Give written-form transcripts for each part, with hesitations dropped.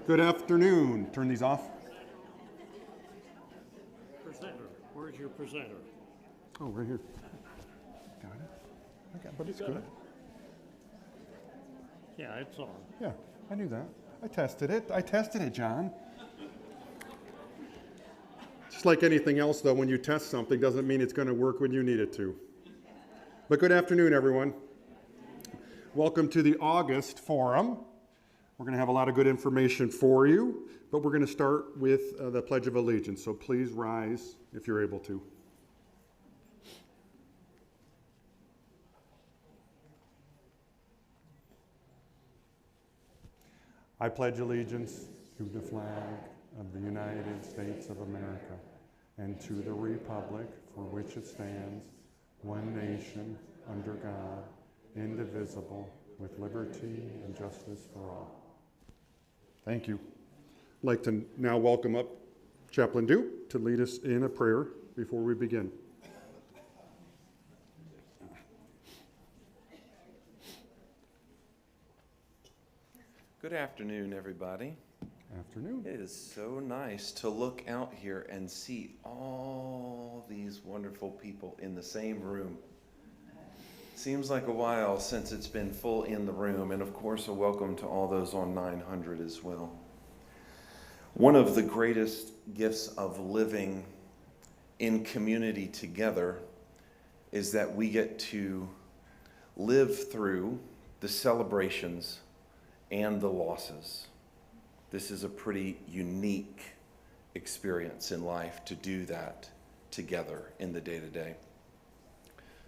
Good afternoon. Turn these off. Presenter. Where's your presenter? Oh, right here. Got it? Okay, but it's good. Yeah, it's on. Yeah, I knew that. I tested it, John. Just like anything else, though, when you test something, doesn't mean it's going to work when you need it to. But good afternoon, everyone. Welcome to the August Forum. We're going to have a lot of good information for you, but we're going to start with the Pledge of Allegiance. So please rise if you're able to. I pledge allegiance to the flag of the United States of America and to the republic for which it stands, one nation, under God, indivisible, with liberty and justice for all. Thank you. I'd like to now welcome up Chaplain Dew to lead us in a prayer before we begin. Good afternoon, everybody. Afternoon. It is so nice to look out here and see all these wonderful people in the same room. Seems like a while since it's been full in the room, and of course a welcome to all those on 900 as well. One of the greatest gifts of living in community together is that we get to live through the celebrations and the losses. This is a pretty unique experience in life to do that together in the day-to-day.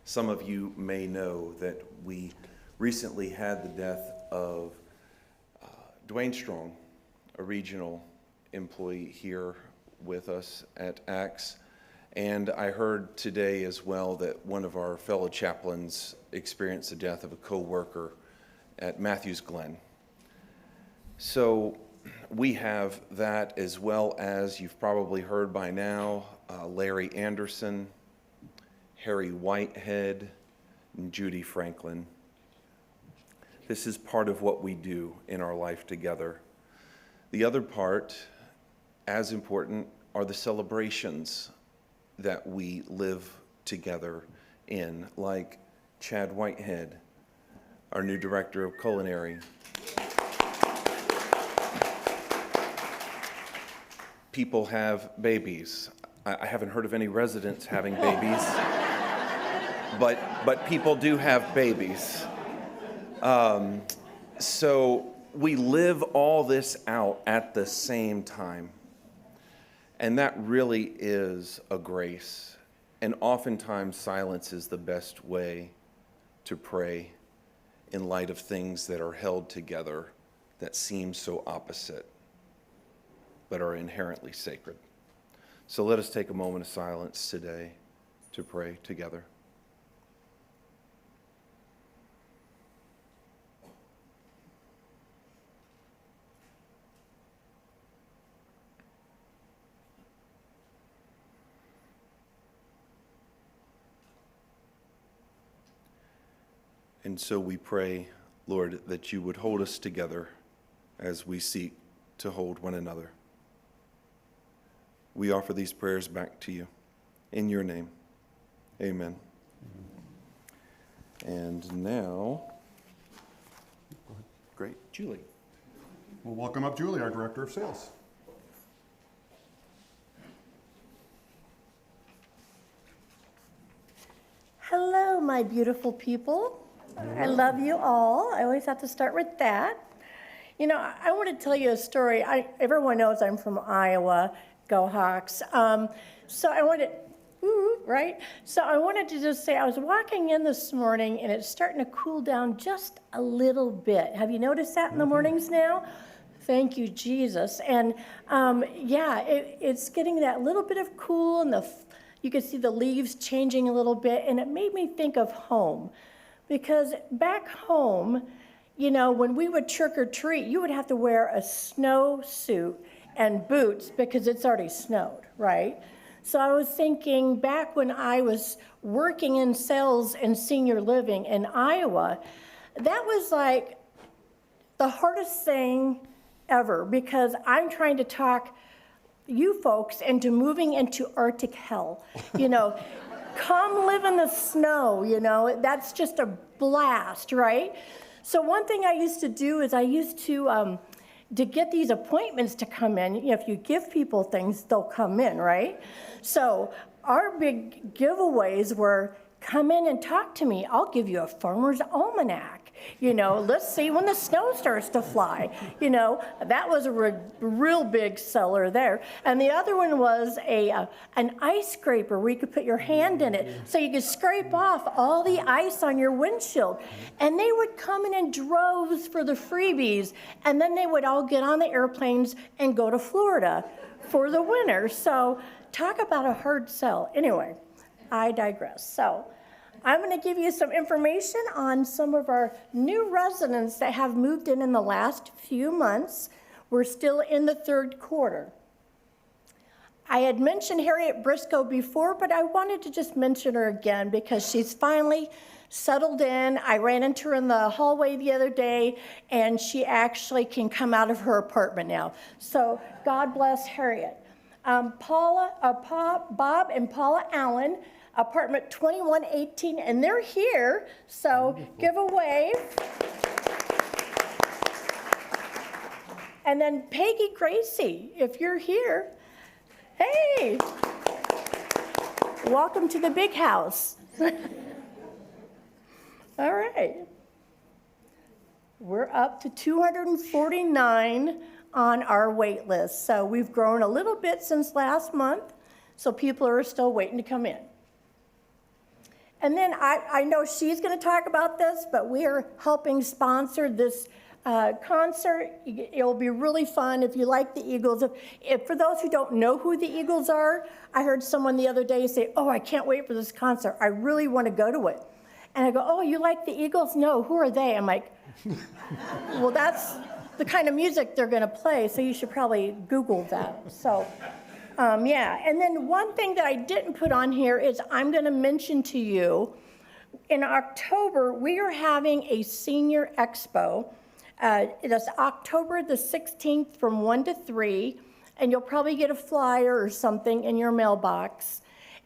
Some of you may know that we recently had the death of Dwayne Strong, a regional employee here with us at ACTS. And I heard today as well that one of our fellow chaplains experienced the death of a co-worker at Matthews Glen. So we have that, as well as you've probably heard by now, Larry Anderson, Harry Whitehead, and Judy Franklin. This is part of what we do in our life together. The other part, as important, are the celebrations that we live together in, like Chad Whitehead, our new director of culinary. People have babies. I haven't heard of any residents having babies, but people do have babies. So we live all this out at the same time. And that really is a grace. And oftentimes silence is the best way to pray in light of things that are held together that seem so opposite, but are inherently sacred. So let us take a moment of silence today to pray together. And so we pray, Lord, that you would hold us together as we seek to hold one another. We offer these prayers back to you. In your name, amen. And now, great, Julie. Well, welcome up Julie, our Director of Sales. Hello, my beautiful people. I love you all. I always have to start with that. You know, I want to tell you a story. Everyone knows I'm from Iowa. Go Hawks. So I wanted to just say, I was walking in this morning and it's starting to cool down just a little bit. Have you noticed that in the mornings now? Thank you, Jesus. And it's getting that little bit of cool, and you can see the leaves changing a little bit, and it made me think of home. Because back home, you know, when we would trick or treat, you would have to wear a snowsuit and boots because it's already snowed, right? So I was thinking back when I was working in sales and senior living in Iowa, that was like the hardest thing ever, because I'm trying to talk you folks into moving into Arctic hell. You know, come live in the snow, you know, that's just a blast, right? So one thing I used to do is I used to get these appointments to come in. You know, if you give people things, they'll come in, right? So our big giveaways were, come in and talk to me. I'll give you a farmer's almanac. You know, let's see when the snow starts to fly. You know, that was a real big seller there. And the other one was an ice scraper where you could put your hand in it so you could scrape off all the ice on your windshield. And they would come in droves for the freebies, and then they would all get on the airplanes and go to Florida for the winter. So talk about a hard sell. Anyway, I digress. So I'm going to give you some information on some of our new residents that have moved in the last few months. We're still in the third quarter. I had mentioned Harriet Briscoe before, but I wanted to just mention her again because she's finally settled in. I ran into her in the hallway the other day, and she actually can come out of her apartment now. So God bless Harriet. Bob and Paula Allen, apartment 2118, and they're here, so wonderful. Give a wave. And then Peggy Gracie, if you're here, hey, welcome to the big house. All right. We're up to 249 on our wait list, so we've grown a little bit since last month, so people are still waiting to come in. And then I know she's going to talk about this, but we are helping sponsor this concert. It'll be really fun if you like the Eagles. If for those who don't know who the Eagles are, I heard someone the other day say, oh, I can't wait for this concert. I really want to go to it. And I go, oh, you like the Eagles? No, who are they? I'm like, well, that's the kind of music they're going to play, so you should probably Google that. So. Yeah, and then one thing that I didn't put on here is I'm going to mention to you, in October, we are having a senior expo. It's October the 16th from 1 to 3, and you'll probably get a flyer or something in your mailbox.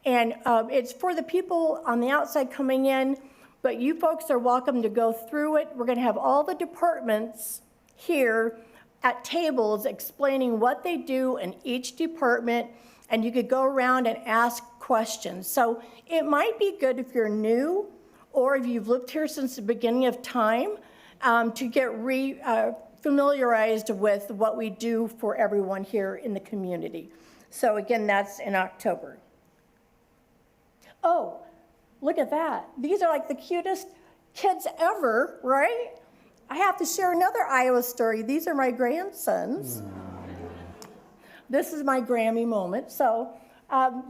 And it's for the people on the outside coming in, but you folks are welcome to go through it. We're going to have all the departments here at tables explaining what they do in each department, and you could go around and ask questions. So it might be good if you're new or if you've lived here since the beginning of time to get familiarized with what we do for everyone here in the community. So again, that's in October. Oh, look at that. These are like the cutest kids ever, right? I have to share another Iowa story. These are my grandsons. This is my Grammy moment. So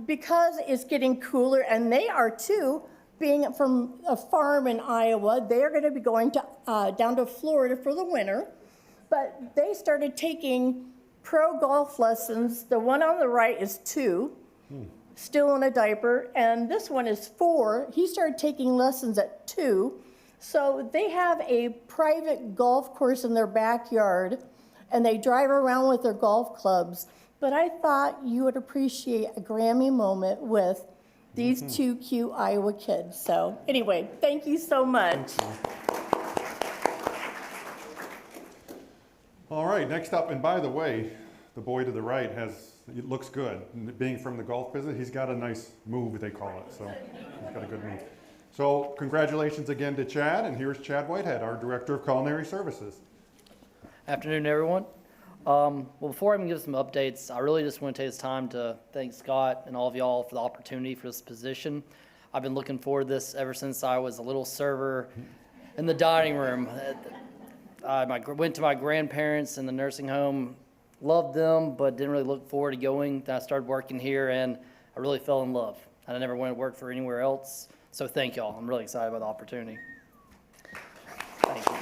because it's getting cooler, and they are too, being from a farm in Iowa, they're going to be going to down to Florida for the winter. But they started taking pro golf lessons. The one on the right is 2, still in a diaper, and this one is 4. He started taking lessons at 2. So they have a private golf course in their backyard, and they drive around with their golf clubs. But I thought you would appreciate a Grammy moment with these 2 cute Iowa kids. So anyway, thank you so much. All right, next up, and by the way, the boy to the right it looks good. Being from the golf business, he's got a nice move, they call it. So he's got a good move. So congratulations again to Chad, and here's Chad Whitehead, our Director of Culinary Services. Afternoon, everyone. Well, before I even give some updates, I really just want to take this time to thank Scott and all of y'all for the opportunity for this position. I've been looking forward to this ever since I was a little server in the dining room. I went to my grandparents in the nursing home, loved them, but didn't really look forward to going. Then I started working here, and I really fell in love. I never went to work for anywhere else. So thank y'all. I'm really excited about the opportunity. Thank you.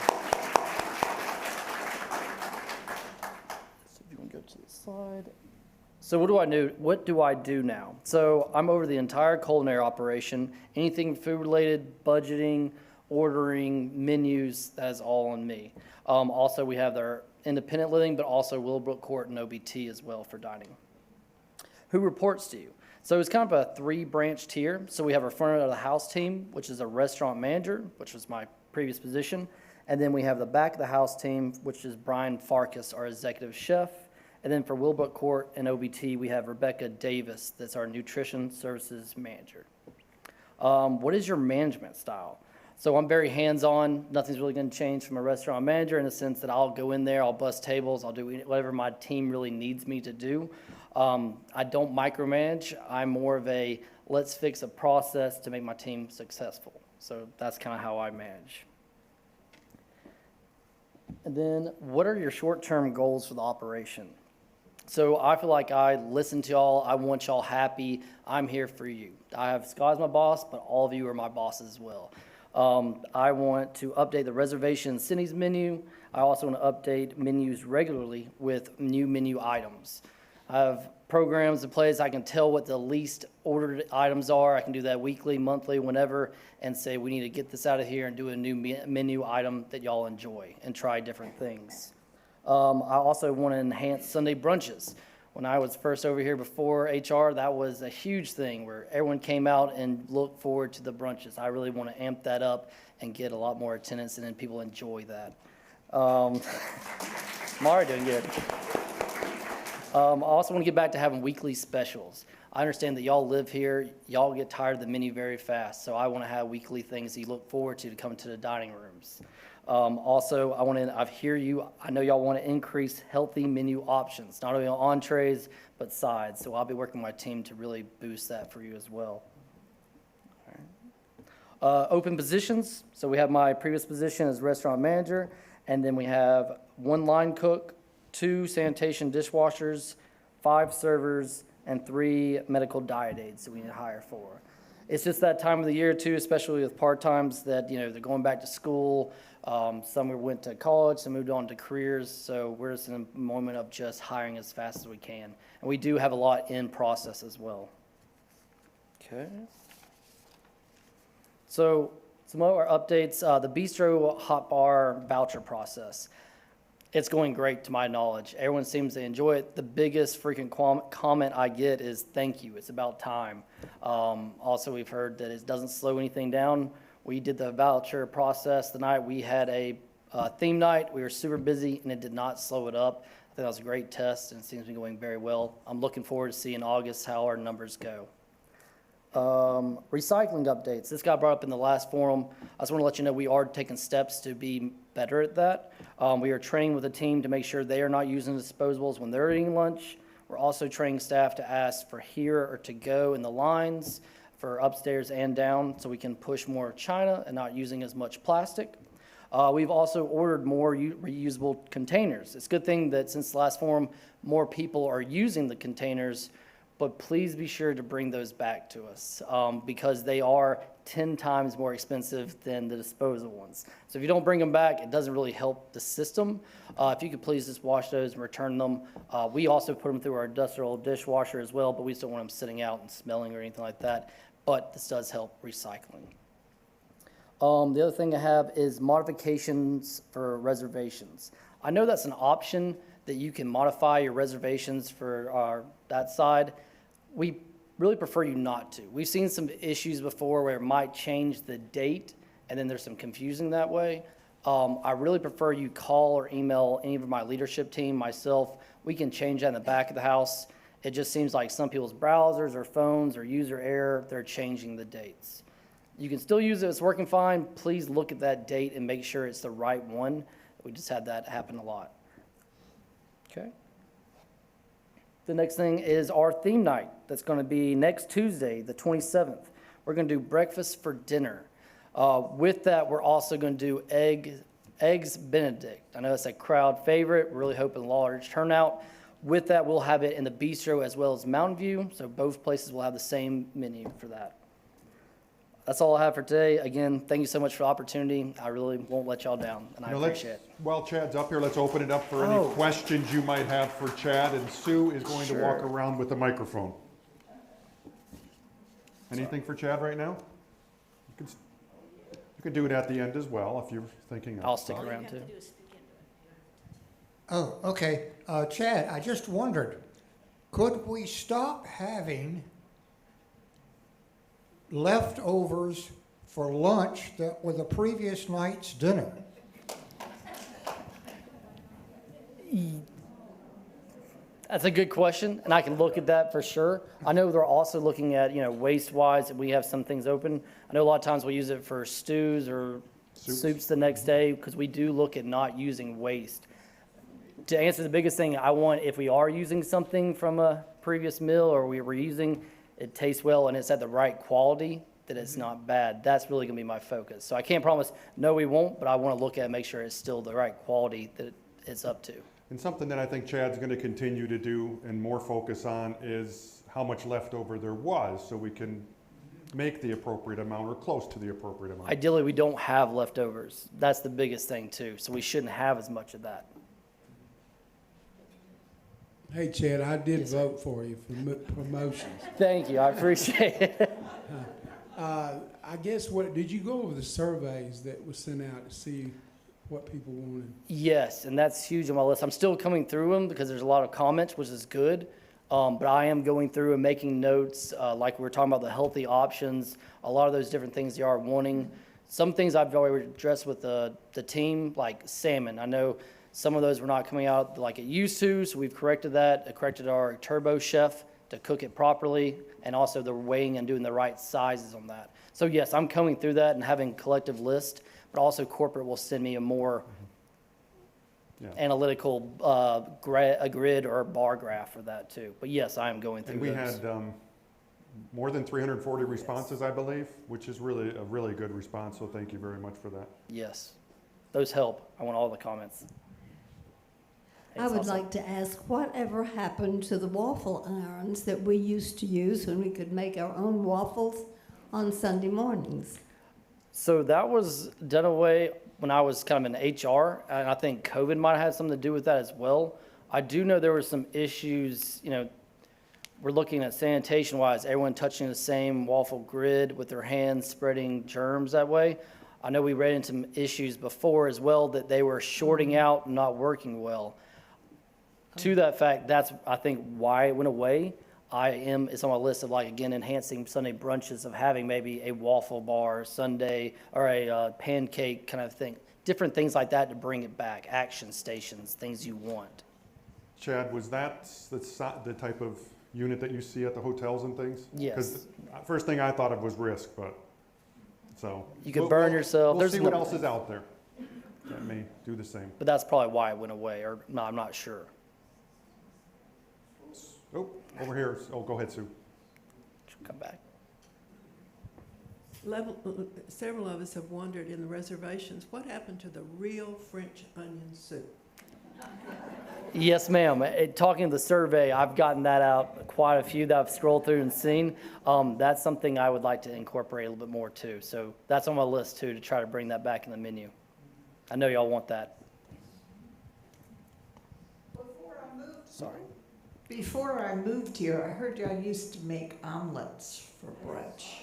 So if you want to go to the slide. So what do I do now? So I'm over the entire culinary operation. Anything food related, budgeting, ordering, menus, that is all on me. Also, we have our independent living, but also Willowbrook Court and OBT as well for dining. Who reports to you? So it's kind of a 3-branch tier. So we have our front of the house team, which is a restaurant manager, which was my previous position. And then we have the back of the house team, which is Brian Farkas, our executive chef. And then for Willowbrook Court and OBT, we have Rebecca Davis, that's our nutrition services manager. What is your management style? So I'm very hands-on. Nothing's really going to change from a restaurant manager in the sense that I'll go in there, I'll bust tables, I'll do whatever my team really needs me to do. I don't micromanage. I'm more of a let's fix a process to make my team successful. So that's kind of how I manage. And then what are your short-term goals for the operation? So I feel like I listen to y'all. I want y'all happy. I'm here for you. I have Scott as my boss, but all of you are my bosses as well. I want to update the reservation Cindy's menu. I also want to update menus regularly with new menu items. I have programs in place. I can tell what the least ordered items are. I can do that weekly, monthly, whenever, and say we need to get this out of here and do a new menu item that y'all enjoy and try different things. I also want to enhance Sunday brunches. When I was first over here before HR, that was a huge thing where everyone came out and looked forward to the brunches. I really want to amp that up and get a lot more attendance, and then people enjoy that. I'm already doing good. I also want to get back to having weekly specials. I understand that y'all live here. Y'all get tired of the menu very fast, so I want to have weekly things that you look forward to come to the dining rooms. Also, I hear you. I know y'all want to increase healthy menu options, not only on entrees, but sides. So I'll be working with my team to really boost that for you as well. All right. Open positions. So we have my previous position as restaurant manager, and then we have 1 line cook, 2 sanitation dishwashers, 5 servers, and 3 medical diet aides that we need to hire for. It's just that time of the year too, especially with part-times that, they're going back to school. Some went to college, some moved on to careers. So we're just in a moment of just hiring as fast as we can. And we do have a lot in process as well. Okay. So some of our updates, the Bistro Hot Bar voucher process. It's going great to my knowledge. Everyone seems to enjoy it. The biggest freaking comment I get is thank you. It's about time. Also, we've heard that it doesn't slow anything down. We did the voucher process the night we had a theme night. We were super busy and it did not slow it up. I think that was a great test and it seems to be going very well. I'm looking forward to seeing in August how our numbers go. Recycling updates. This got brought up in the last forum. I just want to let you know we are taking steps to be better at that. We are training with a team to make sure they are not using disposables when they're eating lunch. We're also training staff to ask for here or to go in the lines for upstairs and down so we can push more china and not using as much plastic. We've also ordered more reusable containers. It's a good thing that since the last forum, more people are using the containers, but please be sure to bring those back to us because they are 10 times more expensive than the disposal ones. So if you don't bring them back, it doesn't really help the system. If you could please just wash those and return them. We also put them through our industrial dishwasher as well, but we just don't want them sitting out and smelling or anything like that. But this does help recycling. The other thing I have is modifications for reservations. I know that's an option that you can modify your reservations for that side. We really prefer you not to. We've seen some issues before where it might change the date and then there's some confusing that way. I really prefer you call or email any of my leadership team, myself. We can change that in the back of the house. It just seems like some people's browsers or phones or user error, they're changing the dates. You can still use it, it's working fine. Please look at that date and make sure it's the right one. We just had that happen a lot. Okay. The next thing is our theme night. That's going to be next Tuesday, the 27th. We're going to do breakfast for dinner. With that, we're also going to do eggs Benedict. I know it's a crowd favorite. We're really hoping large turnout. With that, we'll have it in the bistro as well as Mountain View. So both places will have the same menu for that. That's all I have for today. Again, thank you so much for the opportunity. I really won't let y'all down, and I appreciate it. While Chad's up here, let's open it up for any questions you might have for Chad, and Sue is going to walk around with the microphone. Anything for Chad right now? You can do it at the end as well if you're thinking of I'll stick around too. Oh, okay. Chad, I just wondered, could we stop having leftovers for lunch that were the previous night's dinner? That's a good question, and I can look at that for sure. I know they're also looking at, waste-wise, if we have some things open. I know a lot of times we use it for stews or soups the next day, because we do look at not using waste. To answer the biggest thing, I want, if we are using something from a previous meal or we were using, it tastes well and it's at the right quality, that it's not bad. That's really gonna be my focus. So I can't promise, no, we won't, but I wanna look at it, make sure it's still the right quality that it's up to. And something that I think Chad's going to continue to do and more focus on is how much leftover there was, so we can make the appropriate amount or close to the appropriate amount. Ideally, we don't have leftovers. That's the biggest thing too, so we shouldn't have as much of that. Hey, Chad, I did vote for you for promotions. Thank you, I appreciate it. I guess did you go over the surveys that was sent out to see what people wanted? Yes, and that's huge on my list. I'm still coming through them because there's a lot of comments, which is good. But I am going through and making notes, like we were talking about the healthy options, a lot of those different things they are wanting. Some things I've already addressed with the team, like salmon. I know some of those were not coming out like it used to, so we've corrected that. I corrected our turbo chef to cook it properly, and also the weighing and doing the right sizes on that. So yes, I'm coming through that and having a collective list, but also corporate will send me a more analytical a grid or a bar graph for that too. But yes, I am going through And we those. had more than 340 responses, I believe, which is really a really good response, so thank you very much for that. Yes, those help. I want all the comments. I would like to ask, whatever happened to the waffle irons that we used to use when we could make our own waffles on Sunday mornings? So that was done away when I was kind of in HR, and I think COVID might have had something to do with that as well. I do know there were some issues, we're looking at sanitation-wise, everyone touching the same waffle grid with their hands, spreading germs that way. I know we ran into some issues before as well, that they were shorting out and not working well. To that fact, that's, I think, why it went away. It's on my list of, like, again, enhancing Sunday brunches, of having maybe a waffle bar Sunday or a pancake kind of thing, different things like that to bring it back, action stations, things you want. Chad, was that the type of unit that you see at the hotels and things? Yes. Because first thing I thought of was risk, but, so. You could burn yourself. We'll There's see what no- else is out there that may do the same. But that's probably why it went away, or no, I'm not sure. Oh, over here. Oh, go ahead, Sue. Come back. Several of us have wondered in the reservations, what happened to the real French onion soup? Yes, ma'am. Talking to the survey, I've gotten that out, quite a few that I've scrolled through and seen. That's something I would like to incorporate a little bit more too. So that's on my list too, to try to bring that back in the menu. I know y'all want that. Sorry. Before I moved here, I heard y'all used to make omelets for brunch.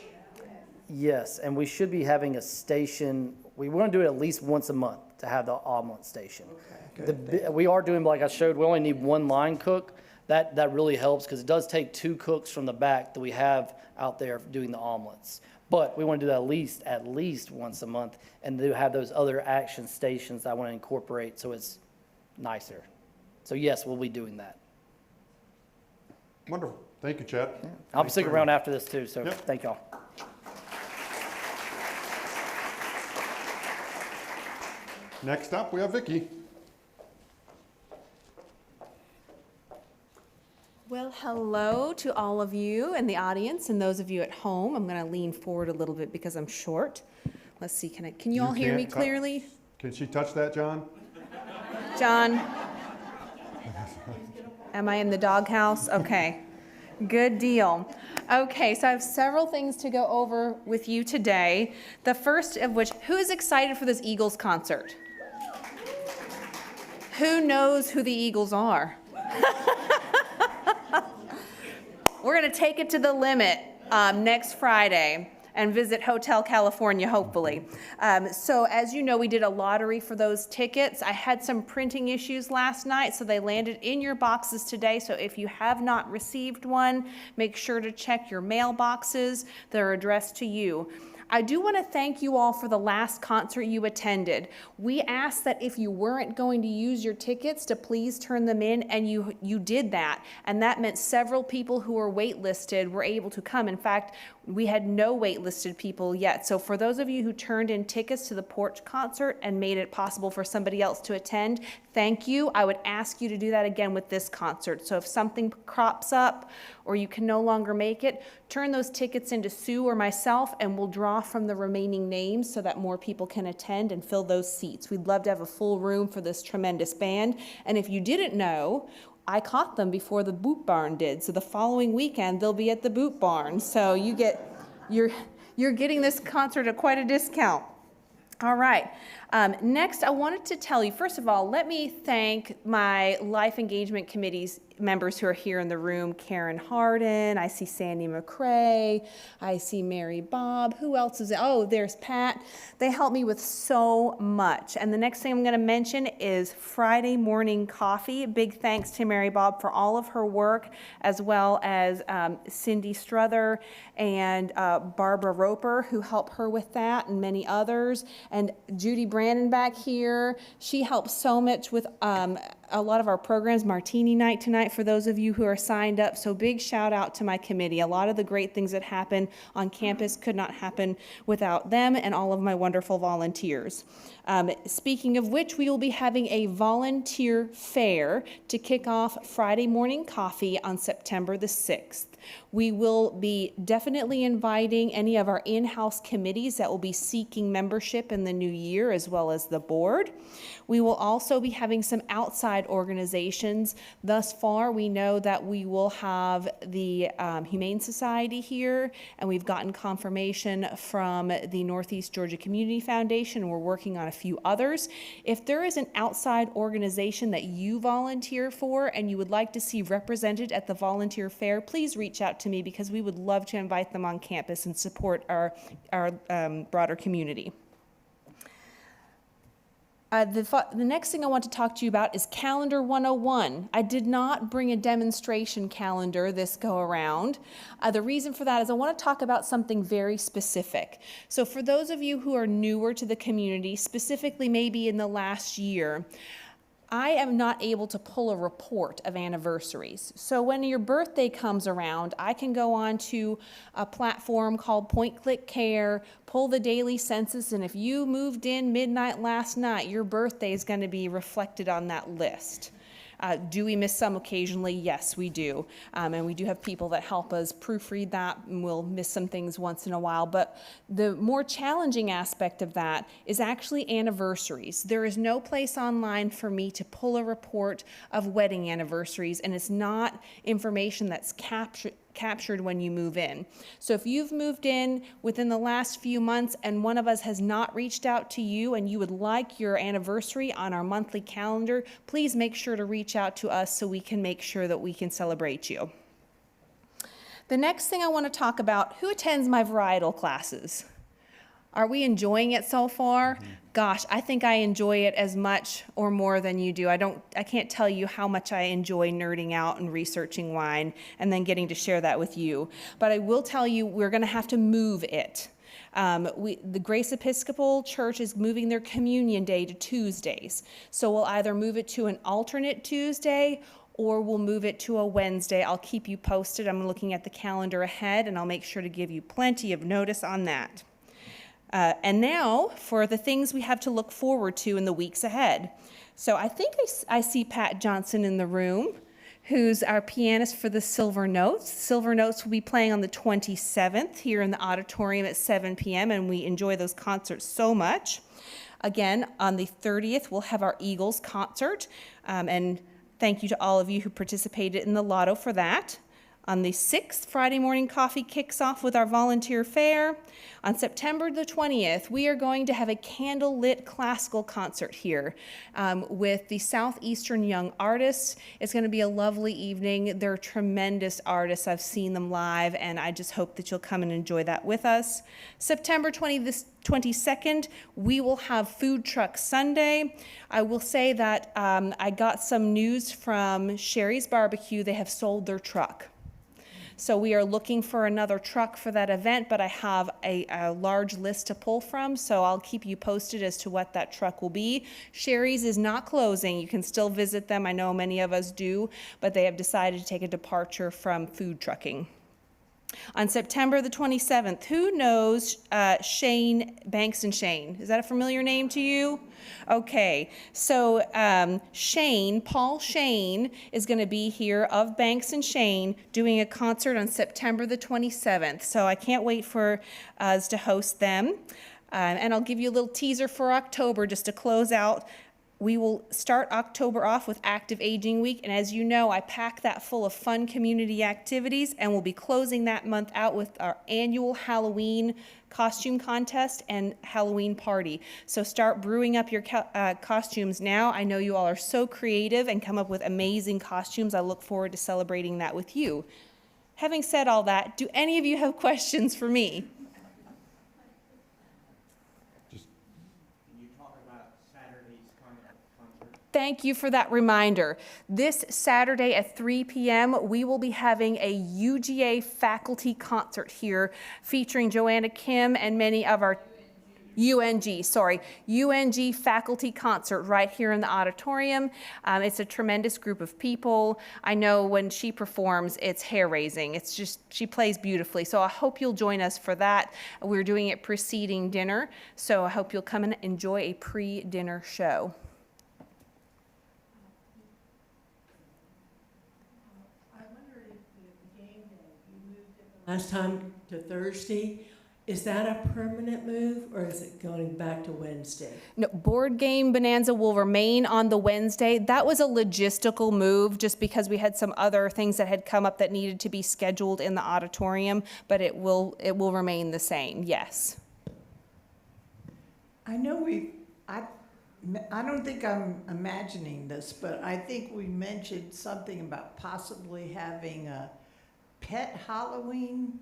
Yes, and we should be having a station. We want to do it at least once a month to have the omelet station. Okay, good. We are doing, like I showed, we only need one line cook. That really helps, because it does take two cooks from the back that we have out there doing the omelets. But we want to do that at least once a month, and to have those other action stations I want to incorporate so it's nicer. So yes, we'll be doing that. Wonderful. Thank you, Chad. I'll be Thanks sticking very around much. after this too, so Yep. thank y'all. Next up, we have Vicki. Well, hello to all of you in the audience and those of you at home. I'm going to lean forward a little bit because I'm short. Let's see, can you all hear me can't clearly? Can she touch that, John? John? Am I in the doghouse? Okay, good deal. Okay, so I have several things to go over with you today. The first of which, who is excited for this Eagles concert? Who knows who the Eagles are? We're going to take it to the limit next Friday. and visit Hotel California, hopefully. So as you know, we did a lottery for those tickets. I had some printing issues last night, so they landed in your boxes today. So if you have not received one, make sure to check your mailboxes. They're addressed to you. I do want to thank you all for the last concert you attended. We asked that if you weren't going to use your tickets to please turn them in, and you did that. And that meant several people who were waitlisted were able to come. In fact, we had no waitlisted people yet. So for those of you who turned in tickets to the Porch concert and made it possible for somebody else to attend, thank you. I would ask you to do that again with this concert. So if something crops up or you can no longer make it, turn those tickets into Sue or myself, and we'll draw from the remaining names so that more people can attend and fill those seats. We'd love to have a full room for this tremendous band. And if you didn't know, I caught them before the Boot Barn did. So the following weekend, they'll be at the Boot Barn. So you're getting this concert at quite a discount. All right. Next, I wanted to tell you, first of all, let me thank my Life Engagement Committee's members who are here in the room. Karen Harden, I see Sandy McCrae, I see Mary Bob. Who else is it? Oh, there's Pat. They helped me with so much. And the next thing I'm going to mention is Friday morning coffee. Big thanks to Mary Bob for all of her work, as well as Cindy Struther and Barbara Roper, who helped her with that, and many others. And Judy Brandon back here, she helps so much with a lot of our programs. Martini night tonight for those of you who are signed up. So big shout out to my committee. A lot of the great things that happen on campus could not happen without them and all of my wonderful volunteers. Speaking of which, we will be having a volunteer fair to kick off Friday morning coffee on September the 6th. We will be definitely inviting any of our in-house committees that will be seeking membership in the new year, as well as the board. We will also be having some outside organizations. Thus far, we know that we will have the Humane Society here, and we've gotten confirmation from the Northeast Georgia Community Foundation, and we're working on a few others. If there is an outside organization that you volunteer for and you would like to see represented at the volunteer fair, please reach out to me, because we would love to invite them on campus and support our broader community. The next thing I want to talk to you about is Calendar 101. I did not bring a demonstration calendar this go around. The reason for that is I want to talk about something very specific. So for those of you who are newer to the community, specifically maybe in the last year, I am not able to pull a report of anniversaries. So when your birthday comes around, I can go on to a platform called Point Click Care, pull the daily census, and if you moved in midnight last night, your birthday is going to be reflected on that list. Do we miss some occasionally? Yes, we do. And we do have people that help us proofread that, and we'll miss some things once in a while. But the more challenging aspect of that is actually anniversaries. There is no place online for me to pull a report of wedding anniversaries, and it's not information that's captured when you move in. So if you've moved in within the last few months and one of us has not reached out to you and you would like your anniversary on our monthly calendar, please make sure to reach out to us so we can make sure that we can celebrate you. The next thing I want to talk about, who attends my varietal classes? Are we enjoying it so far? Gosh, I think I enjoy it as much or more than you do. I can't tell you how much I enjoy nerding out and researching wine and then getting to share that with you. But I will tell you, we're going to have to move it. The Grace Episcopal Church is moving their communion day to Tuesdays. So we'll either move it to an alternate Tuesday or we'll move it to a Wednesday. I'll keep you posted. I'm looking at the calendar ahead, and I'll make sure to give you plenty of notice on that. And now for the things we have to look forward to in the weeks ahead. So I think I see Pat Johnson in the room, who's our pianist for the Silver Notes. Silver Notes will be playing on the 27th here in the auditorium at 7 p.m., and we enjoy those concerts so much. Again, on the 30th, we'll have our Eagles concert, and thank you to all of you who participated in the lotto for that. On the 6th, Friday Morning Coffee kicks off with our volunteer fair. On September the 20th, we are going to have a candlelit classical concert here with the Southeastern Young Artists. It's going to be a lovely evening. They're tremendous artists. I've seen them live, and I just hope that you'll come and enjoy that with us. September 22nd, we will have Food Truck Sunday. I will say that I got some news from Sherry's Barbecue. They have sold their truck. So we are looking for another truck for that event, but I have a large list to pull from, so I'll keep you posted as to what that truck will be. Sherry's is not closing. You can still visit them. I know many of us do, but they have decided to take a departure from food trucking. On September the 27th, who knows Shane, Banks and Shane? Is that a familiar name to you? Okay, so Paul Shane is going to be here of Banks and Shane doing a concert on September the 27th. So I can't wait for us to host them. And I'll give you a little teaser for October just to close out. We will start October off with Active Aging Week, and as you know, I pack that full of fun community activities, and we'll be closing that month out with our annual Halloween costume contest and Halloween party. So start brewing up your costumes now. I know you all are so creative and come up with amazing costumes. I look forward to celebrating that with you. Having said all that, do any of you have questions for me? Thank you for that reminder. This Saturday at 3 p.m., we will be having a UGA faculty concert here featuring Joanna Kim and many of our UNG faculty concert right here in the auditorium. It's a tremendous group of people. I know when she performs, it's hair-raising. It's just, she plays beautifully. So I hope you'll join us for that. We're doing it preceding dinner, so I hope you'll come and enjoy a pre-dinner show. Last time to Thursday. Is that a permanent move, or is it going back to Wednesday? No, Board Game Bonanza will remain on the Wednesday. That was a logistical move just because we had some other things that had come up that needed to be scheduled in the auditorium, but it will remain the same, yes. I know I don't think I'm imagining this, but I think we mentioned something about possibly having a pet Halloween.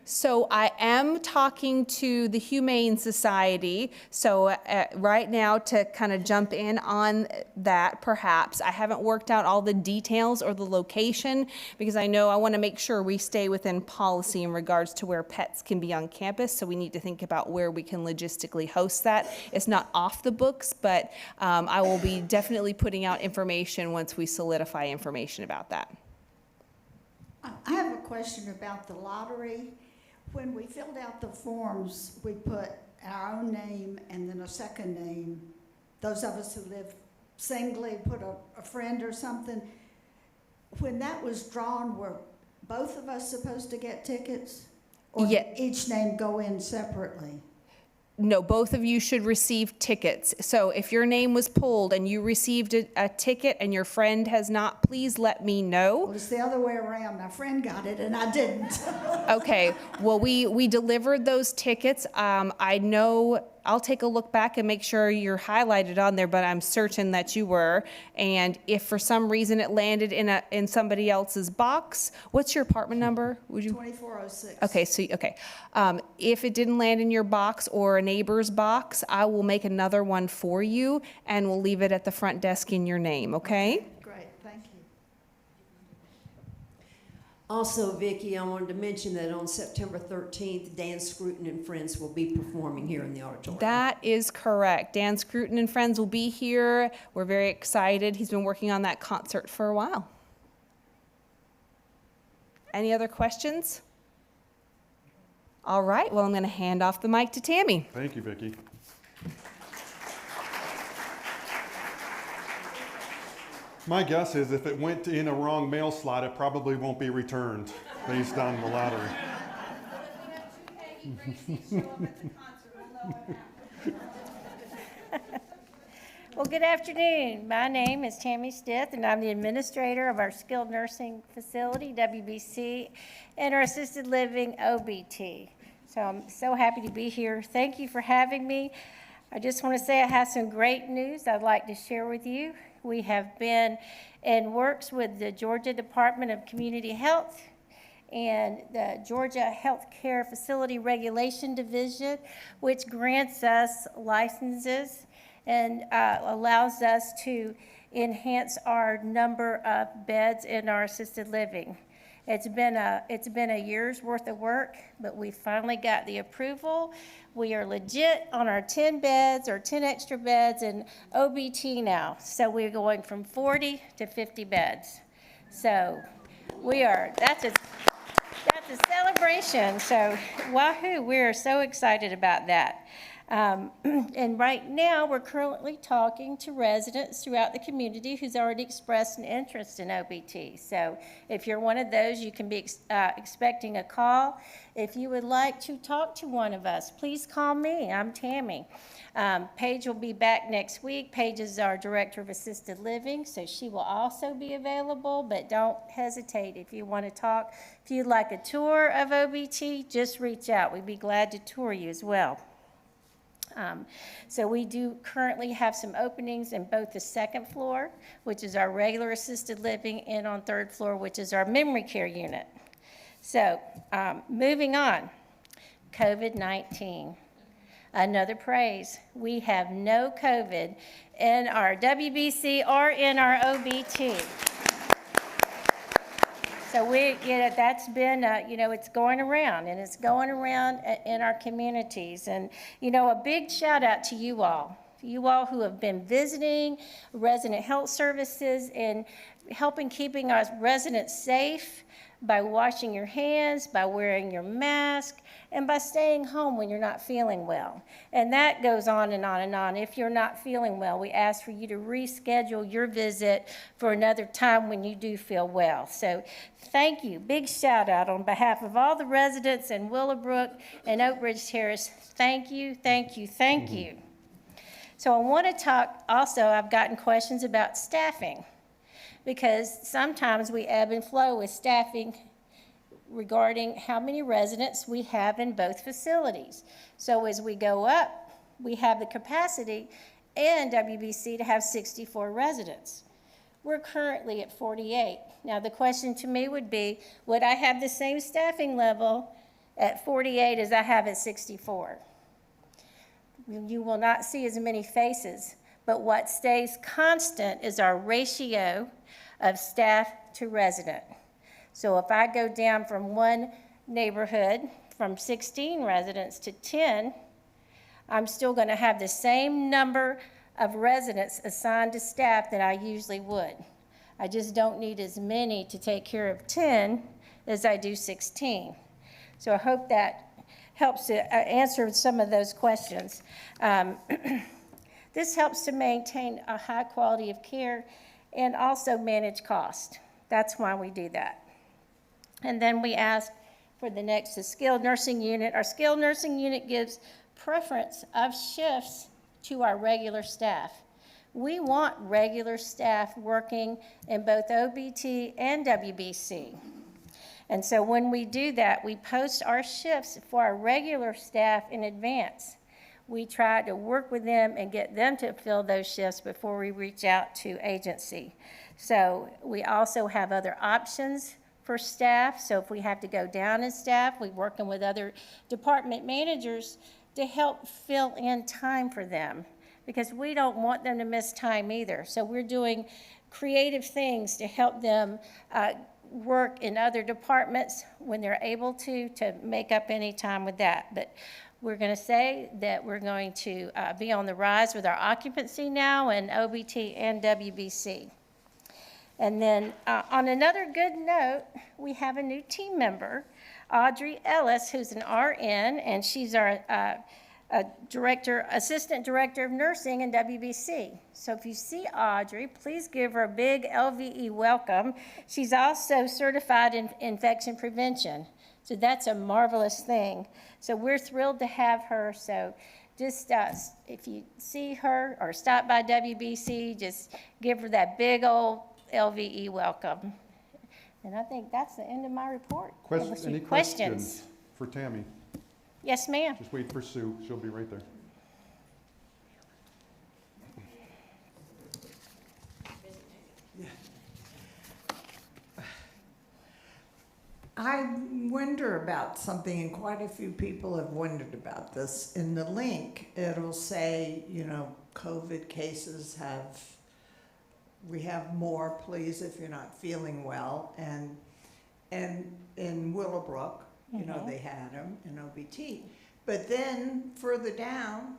So I am talking to the Humane Society. So right now, to kind of jump in on that, perhaps I haven't worked out all the details or the location because I know I want to make sure we stay within policy in regards to where pets can be on campus. So we need to think about where we can logistically host that. It's not off the books, but I will be definitely putting out information once we solidify information about that. I have a question about the lottery. When we filled out the forms, we put our own name and then a second name. Those of us who live singly put a friend or something. When that was drawn, were both of us supposed to get tickets? Or did each name go in separately? No, both of you should receive tickets. So if your name was pulled and you received a ticket and your friend has not, please let me know. Well, it's the other way around. My friend got it and I didn't. Okay, well, we delivered those tickets. I know, I'll take a look back and make sure you're highlighted on there, but I'm certain that you were. And if for some reason it landed in somebody else's box, what's your apartment number? Would you? 2406. Okay, if it didn't land in your box or a neighbor's box, I will make another one for you and we'll leave it at the front desk in your name, okay? Great, thank you. Also, Vicki, I wanted to mention that on September 13th, Dan Scruton and Friends will be performing here in the auditorium. That is correct. Dan Scruton and Friends will be here. We're very excited. He's been working on that concert for a while. Any other questions? All right, well, I'm going to hand off the mic to Tammy. Thank you, Vicki. My guess is if it went in a wrong mail slot, it probably won't be returned based on the lottery. Well, good afternoon. My name is Tammy Stith, and I'm the administrator of our skilled nursing facility, WBC, and our assisted living, OBT. So I'm so happy to be here. Thank you for having me. I just want to say I have some great news I'd like to share with you. We have been in works with the Georgia Department of Community Health and the Georgia Healthcare Facility Regulation Division, which grants us licenses and allows us to enhance our number of beds in our assisted living. It's been a year's worth of work, but we finally got the approval. We are legit on our 10 beds or 10 extra beds in OBT now. So we're going from 40 to 50 beds. So that's a celebration. So wahoo, we're so excited about that. And right now, we're currently talking to residents throughout the community who's already expressed an interest in OBT. So if you're one of those, you can be expecting a call. If you would like to talk to one of us, please call me. I'm Tammy. Paige will be back next week. Paige is our Director of Assisted Living, so she will also be available, but don't hesitate if you want to talk. If you'd like a tour of OBT, just reach out. We'd be glad to tour you as well. So we do currently have some openings in both the second floor, which is our regular assisted living, and on third floor, which is our memory care unit. So moving on, COVID-19. Another praise. We have no COVID in our WBC or in our OBT. So that's been, it's going around, and it's going around in our communities. And, a big shout out to you all who have been visiting resident health services and helping keeping our residents safe by washing your hands, by wearing your mask, and by staying home when you're not feeling well. And that goes on and on and on. If you're not feeling well, we ask for you to reschedule your visit for another time when you do feel well. So thank you. Big shout out on behalf of all the residents in Willowbrook and Oak Ridge Terrace. Thank you, thank you, thank you. So I want to talk also, I've gotten questions about staffing, because sometimes we ebb and flow with staffing regarding how many residents we have in both facilities. So as we go up, we have the capacity in WBC to have 64 residents. We're currently at 48. Now the question to me would be, would I have the same staffing level at 48 as I have at 64? You will not see as many faces, but what stays constant is our ratio of staff to resident. So if I go down from one neighborhood from 16 residents to 10, I'm still going to have the same number of residents assigned to staff that I usually would. I just don't need as many to take care of 10 as I do 16. So I hope that helps to answer some of those questions. This helps to maintain a high quality of care and also manage cost. That's why we do that. And then we ask for the next, the skilled nursing unit. Our skilled nursing unit gives preference of shifts to our regular staff. We want regular staff working in both OBT and WBC. And so when we do that, we post our shifts for our regular staff in advance. We try to work with them and get them to fill those shifts before we reach out to agency. So we also have other options for staff. So if we have to go down in staff, we're working with other department managers to help fill in time for them, because we don't want them to miss time either. So we're doing creative things to help them work in other departments when they're able to make up any time with that. But we're going to say that we're going to be on the rise with our occupancy now in OBT and WBC. And then on another good note, we have a new team member, Audrey Ellis, who's an RN, and she's our assistant director of nursing in WBC. So if you see Audrey, please give her a big LVE welcome. She's also certified in infection prevention. So that's a marvelous thing. So we're thrilled to have her. So just, if you see her or stop by WBC, just give her that big old LVE welcome. And I think that's the end of my report. Unless Any you- questions for Tammy? Yes, ma'am. Just wait for Sue. She'll be right there. I wonder about something, and quite a few people have wondered about this. In the link, it'll say, you know, COVID cases we have more, please, if you're not feeling well. And in Willowbrook, you know, they had them in OBT. But then further down,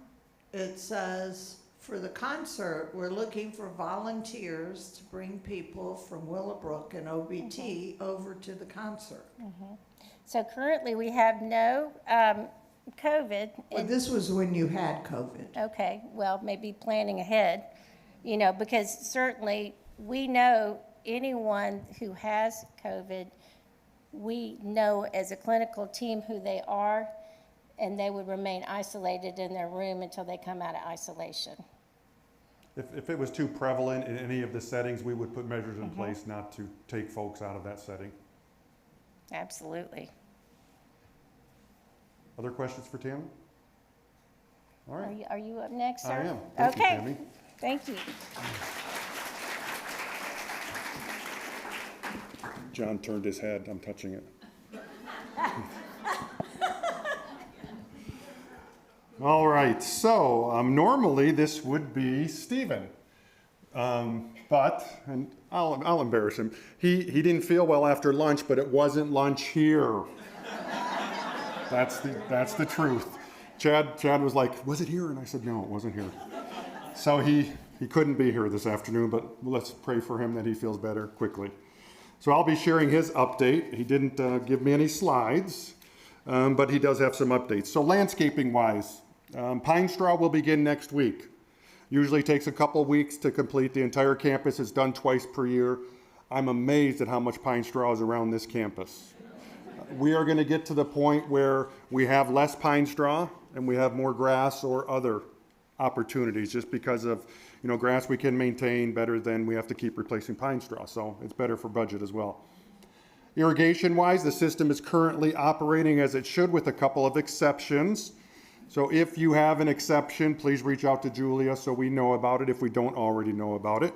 it says, for the concert, we're looking for volunteers to bring people from Willowbrook and OBT over to the concert. So currently, we have no COVID. Well, this was when you had COVID. Okay, well, maybe planning ahead, you know, because certainly we know anyone who has COVID, we know as a clinical team who they are, and they would remain isolated in their room until they come out of isolation. If it was too prevalent in any of the settings, we would put measures in place not to take folks out of that setting. Absolutely. Other questions for Tammy? All right. Are you up next, sir? I am. Thank you, Okay. Tammy. Thank you. John turned his head. I'm touching it. All right, so normally this would be Stephen, but, and I'll embarrass him, he didn't feel well after lunch, but it wasn't lunch here. That's the truth. Chad was like, was it here? And I said, no, it wasn't here. So he couldn't be here this afternoon, but let's pray for him that he feels better quickly. So I'll be sharing his update. He didn't give me any slides, but he does have some updates. So landscaping wise, pine straw will begin next week. Usually takes a couple weeks to complete. The entire campus is done twice per year. I'm amazed at how much pine straw is around this campus. We are going to get to the point where we have less pine straw and we have more grass or other opportunities, just because of, you know, grass we can maintain better than we have to keep replacing pine straw. So it's better for budget as well. Irrigation wise, the system is currently operating as it should with a couple of exceptions. So if you have an exception, please reach out to Julia so we know about it if we don't already know about it.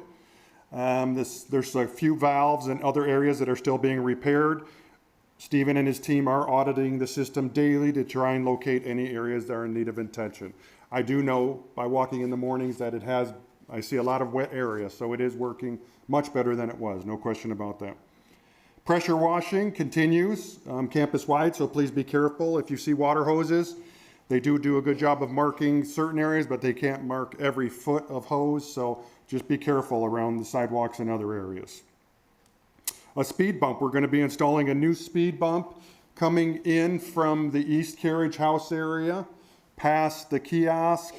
There's a few valves and other areas that are still being repaired. Stephen and his team are auditing the system daily to try and locate any areas that are in need of attention. I do know by walking in the mornings that I see a lot of wet areas, so it is working much better than it was, no question about that. Pressure washing continues campus-wide, so please be careful if you see water hoses. They do a good job of marking certain areas, but they can't mark every foot of hose, so just be careful around the sidewalks and other areas. A speed bump, we're going to be installing a new speed bump coming in from the East Carriage House area, past the kiosk,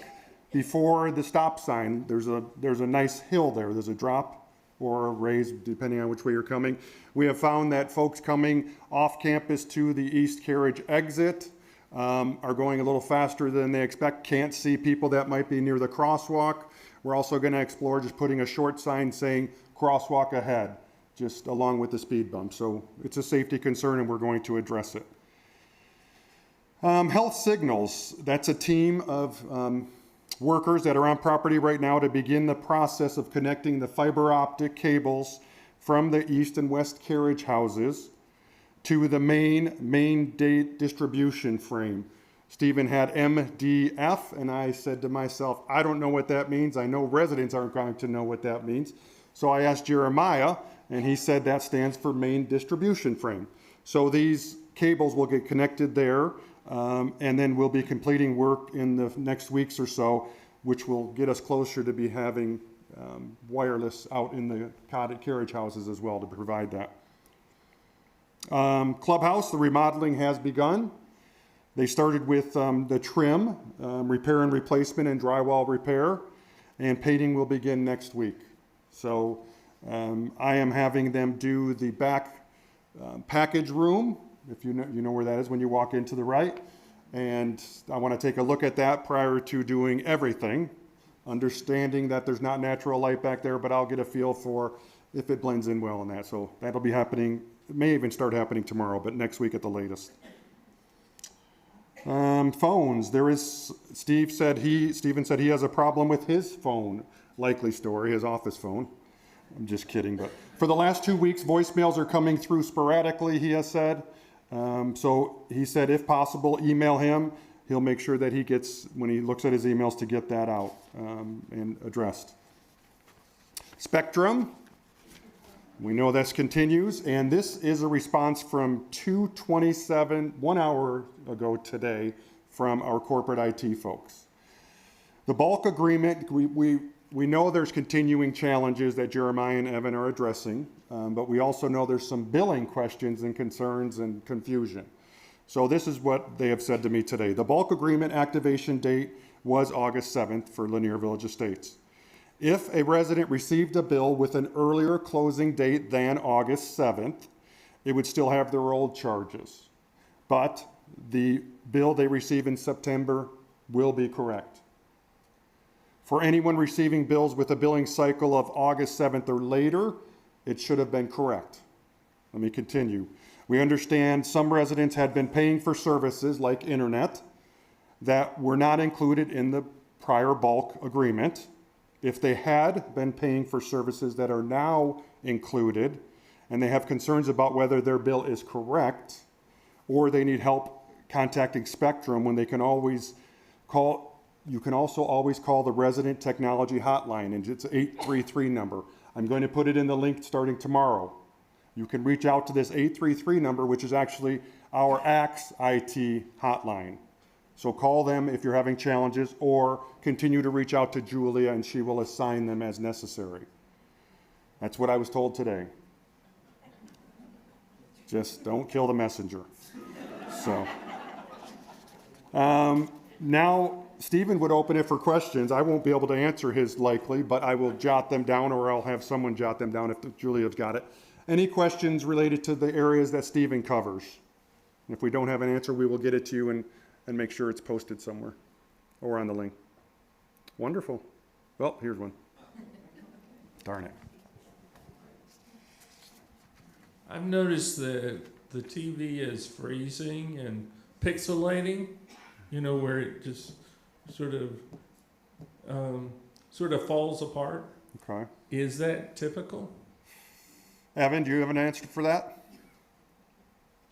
before the stop sign. There's a nice hill there. There's a drop or a raise, depending on which way you're coming. We have found that folks coming off campus to the East Carriage exit are going a little faster than they expect, can't see people that might be near the crosswalk. We're also going to explore just putting a short sign saying crosswalk ahead, just along with the speed bump. So it's a safety concern and we're going to address it. Health Signals, that's a team of workers that are on property right now to begin the process of connecting the fiber optic cables from the east and west carriage houses to the main distribution frame. Stephen had MDF, and I said to myself, I don't know what that means. I know residents aren't going to know what that means. So I asked Jeremiah, and he said that stands for main distribution frame. So these cables will get connected there, and then we'll be completing work in the next weeks or so, which will get us closer to be having wireless out in the carriage houses as well to provide that. Clubhouse, the remodeling has begun. They started with the trim, repair and replacement, and drywall repair, and painting will begin next week. So I am having them do the back package room, if you know where that is when you walk into the right. And I want to take a look at that prior to doing everything, understanding that there's not natural light back there, but I'll get a feel for if it blends in well in that. So that'll be happening. It may even start happening tomorrow, but next week at the latest. Phones. Steven said he has a problem with his phone. Likely story, his office phone. I'm just kidding, but for the last 2 weeks, voicemails are coming through sporadically, he has said. So he said, if possible, email him. He'll make sure that he gets, when he looks at his emails, to get that out and addressed. Spectrum. We know this continues, and this is a response from 2:27, 1 hour ago today, from our corporate IT folks. The bulk agreement, we know there's continuing challenges that Jeremiah and Evan are addressing, but we also know there's some billing questions and concerns and confusion. So this is what they have said to me today. The bulk agreement activation date was August 7th for Lanier Village Estates. If a resident received a bill with an earlier closing date than August 7th, it would still have their old charges. But the bill they receive in September will be correct. For anyone receiving bills with a billing cycle of August 7th or later, it should have been correct. Let me continue. We understand some residents had been paying for services like internet that were not included in the prior bulk agreement. If they had been paying for services that are now included and they have concerns about whether their bill is correct, or they need help contacting Spectrum, when they can always call, you can also always call the Resident Technology Hotline, and it's an 833 number. I'm going to put it in the link starting tomorrow. You can reach out to this 833 number, which is actually our AXE IT hotline. So call them if you're having challenges, or continue to reach out to Julia and she will assign them as necessary. That's what I was told today. Just don't kill the messenger. So now Stephen would open it for questions. I won't be able to answer his likely, but I will jot them down, or I'll have someone jot them down if Julia's got it. Any questions related to the areas that Stephen covers? If we don't have an answer, we will get it to you and make sure it's posted somewhere or on the link. Wonderful. Well, here's one. Darn it. I've noticed that the TV is freezing and pixelating, where it just sort of falls apart. Okay. Is that typical? Evan, do you have an answer for that?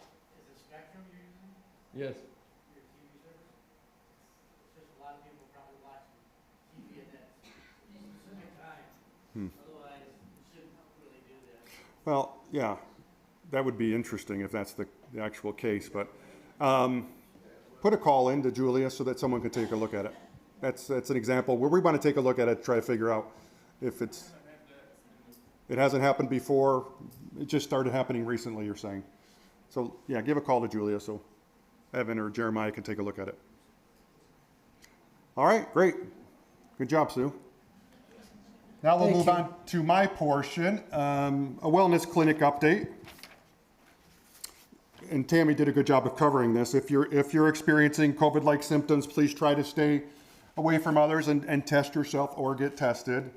Is it Spectrum you're using? Yes. Well, yeah, that would be interesting if that's the actual case, but put a call in to Julia so that someone can take a look at it. That's an example where we want to take a look at it, try to figure out if it hasn't happened before. It just started happening recently, you're saying. So yeah, give a call to Julia so Evan or Jeremiah can take a look at it. All right, great. Good job, Sue. Now we'll move on to my portion, a wellness clinic update. And Tammy did a good job of covering this. If you're experiencing COVID-like symptoms, please try to stay away from others and test yourself or get tested.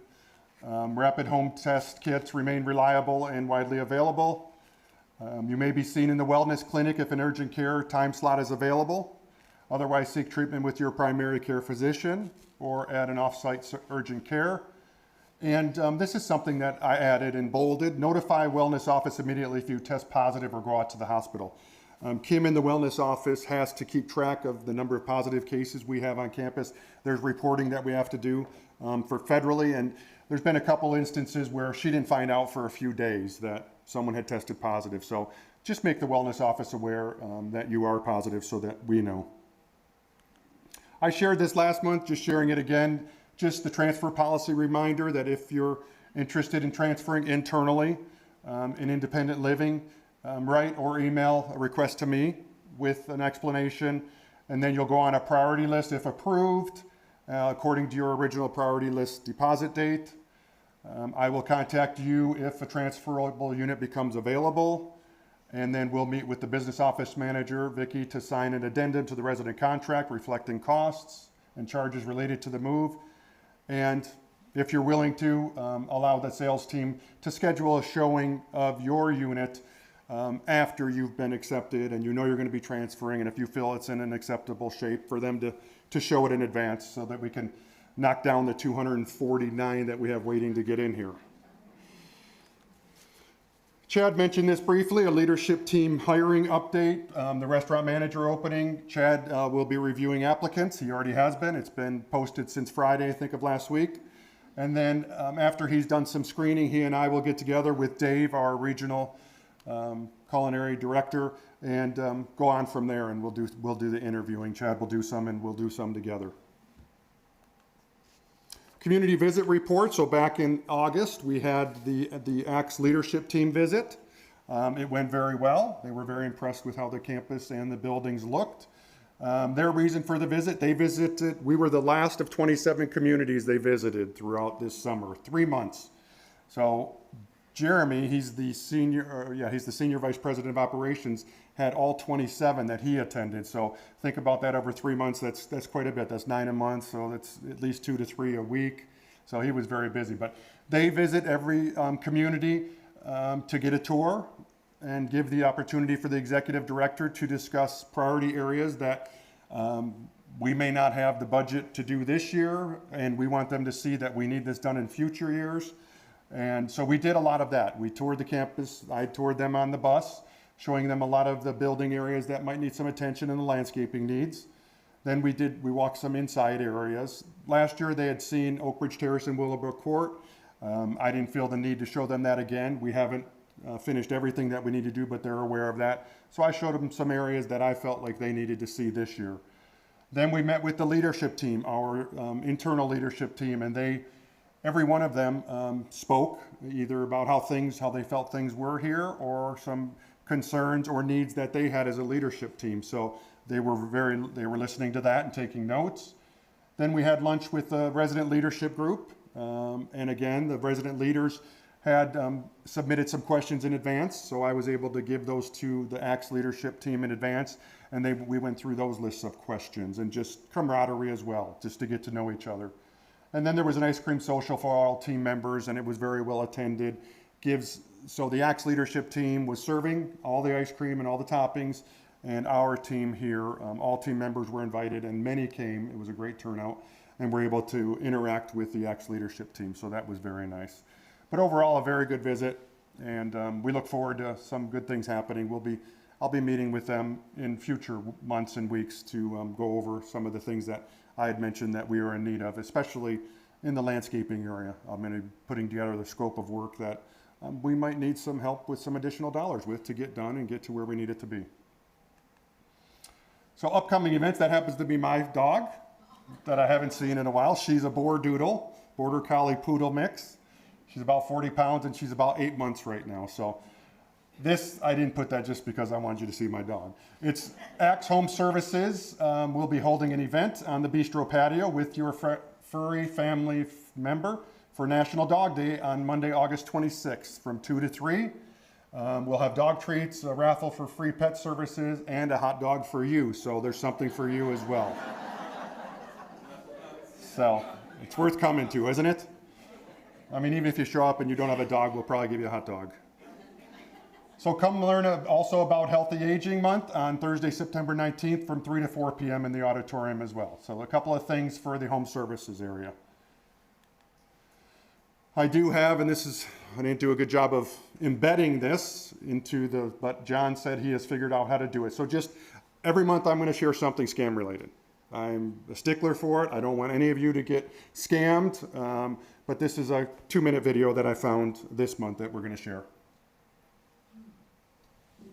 Rapid home test kits remain reliable and widely available. You may be seen in the wellness clinic if an urgent care time slot is available. Otherwise, seek treatment with your primary care physician or at an off-site urgent care. And this is something that I added and bolded. Notify wellness office immediately if you test positive or go out to the hospital. Kim in the wellness office has to keep track of the number of positive cases we have on campus. There's reporting that we have to do for federally, and there's been a couple instances where she didn't find out for a few days that someone had tested positive. So just make the wellness office aware that you are positive so that we know. I shared this last month, just sharing it again. Just the transfer policy reminder that if you're interested in transferring internally in independent living, write or email a request to me with an explanation, and then you'll go on a priority list if approved, according to your original priority list deposit date. I will contact you if a transferable unit becomes available, And then we'll meet with the business office manager, Vicki, to sign an addendum to the resident contract reflecting costs and charges related to the move. And if you're willing to, allow the sales team to schedule a showing of your unit after you've been accepted and you know you're going to be transferring, and if you feel it's in an acceptable shape, for them to show it in advance so that we can knock down the 249 that we have waiting to get in here. Chad mentioned this briefly, a leadership team hiring update. The restaurant manager opening, Chad will be reviewing applicants. He already has been. It's been posted since Friday, I think, of last week. And then after he's done some screening, he and I will get together with Dave, our regional culinary director, and go on from there, and we'll do the interviewing. Chad will do some, and we'll do some together. Community visit report. So back in August, we had the ACTS leadership team visit. It went very well. They were very impressed with how the campus and the buildings looked. Their reason for the visit, we were the last of 27 communities they visited throughout this summer, 3 months. So Jeremy, he's the senior vice president of operations, had all 27 that he attended. So think about that over 3 months. That's quite a bit. That's 9 a month. So that's at least 2 to 3 a week. So he was very busy. But they visit every community to get a tour and give the opportunity for the executive director to discuss priority areas that we may not have the budget to do this year, and we want them to see that we need this done in future years. And so we did a lot of that. We toured the campus. I toured them on the bus, showing them a lot of the building areas that might need some attention and the landscaping needs. Then we walked some inside areas. Last year they had seen Oak Ridge Terrace and Willowbrook Court. I didn't feel the need to show them that again. We haven't finished everything that we need to do, but they're aware of that. So I showed them some areas that I felt like they needed to see this year. Then we met with the leadership team, our internal leadership team, and every one of them spoke either about how they felt things were here, or some concerns or needs that they had as a leadership team. So they were listening to that and taking notes. Then we had lunch with the resident leadership group, and again, the resident leaders had submitted some questions in advance, so I was able to give those to the ACTS leadership team in advance, and we went through those lists of questions, and just camaraderie as well, just to get to know each other. And then there was an ice cream social for all team members, and it was very well attended. So the ACTS leadership team was serving all the ice cream and all the toppings, and our team here, all team members were invited, and many came. It was a great turnout, and we're able to interact with the ACTS leadership team, so that was very nice. But overall, a very good visit, and we look forward to some good things happening. I'll be meeting with them in future months and weeks to go over some of the things that I had mentioned that we are in need of, especially in the landscaping area. I'm going to be putting together the scope of work that we might need some help with some additional dollars with to get done and get to where we need it to be. So upcoming events, that happens to be my dog that I haven't seen in a while. She's a Border Collie Poodle mix. She's about 40 pounds and she's about 8 months right now. So I didn't put that just because I wanted you to see my dog. It's ACTS Home Services. We'll be holding an event on the bistro patio with your furry family member for National Dog Day on Monday, August 26th from 2 to 3. We'll have dog treats, a raffle for free pet services, and a hot dog for you. So there's something for you as well. So it's worth coming to, isn't it? I mean, even if you show up and you don't have a dog, we'll probably give you a hot dog. So come learn also about Healthy Aging Month on Thursday, September 19th from 3 to 4 p.m. in the auditorium as well. So a couple of things for the home services area. I do have, and I didn't do a good job of embedding this but John said he has figured out how to do it. So just every month I'm going to share something scam related. I'm a stickler for it. I don't want any of you to get scammed, but this is a 2-minute video that I found this month that we're going to share.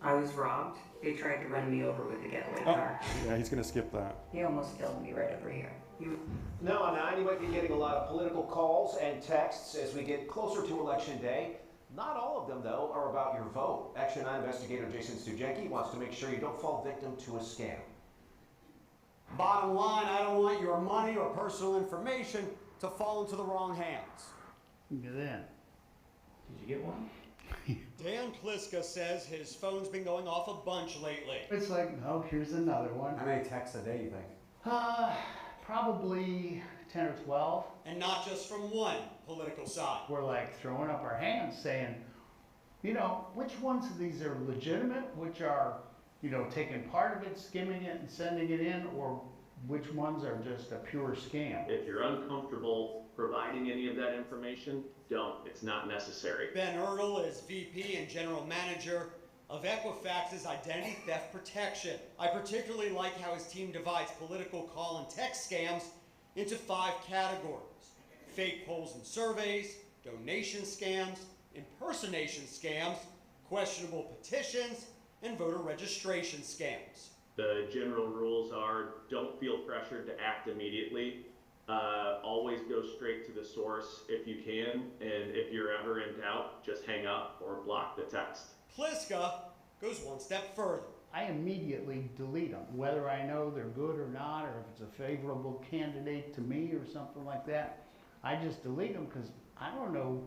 I was robbed. They tried to run me over with a getaway car. Yeah, he's going to skip that. He almost killed me right over here. Now on 9, you might be getting a lot of political calls and texts as we get closer to Election Day. Not all of them, though, are about your vote. Action 9 investigator Jason Stujenki wants to make sure you don't fall victim to a scam. Bottom line, I don't want your money or personal information to fall into the wrong hands. Look at that. Did you get one? Dan Pliska says his phone's been going off a bunch lately. It's like, oh, here's another one. How many texts a day, you think? Probably 10 or 12. And not just from one political side. We're like throwing up our hands saying, you know, which ones of these are legitimate, which are, you know, taking part of it, skimming it and sending it in, or which ones are just a pure scam? If you're uncomfortable providing any of that information, don't. It's not necessary. Ben Erdl is VP and General Manager of Equifax's Identity Theft Protection. I particularly like how his team divides political call and text scams into 5 categories: fake polls and surveys, donation scams, impersonation scams, questionable petitions, and voter registration scams. The general rules are don't feel pressured to act immediately. Always go straight to the source if you can, and if you're ever in doubt, just hang up or block the text. Pliska goes one step further. I immediately delete them, whether I know they're good or not, or if it's a favorable candidate to me or something like that. I just delete them because I don't know,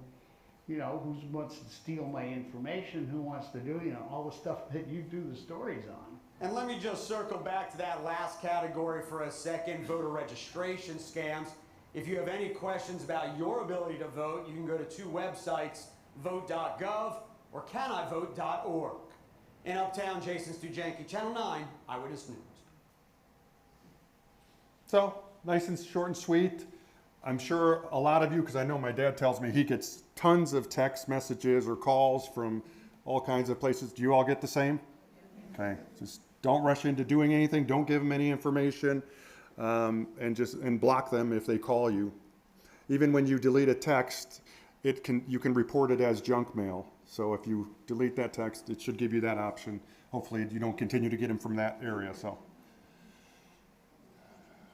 you know, who wants to steal my information, who wants to do, you know, all the stuff that you do the stories on. And let me just circle back to that last category for a second, voter registration scams. If you have any questions about your ability to vote, you can go to 2 websites, vote.gov or canivote.org. In Uptown, Jason Stujanki, Channel 9, Eyewitness News. So, nice and short and sweet. I'm sure a lot of you, because I know my dad tells me he gets tons of text messages or calls from all kinds of places. Do you all get the same? Okay, just don't rush into doing anything. Don't give them any information, and block them if they call you. Even when you delete a text, you can report it as junk mail. So if you delete that text, it should give you that option. Hopefully you don't continue to get them from that area. So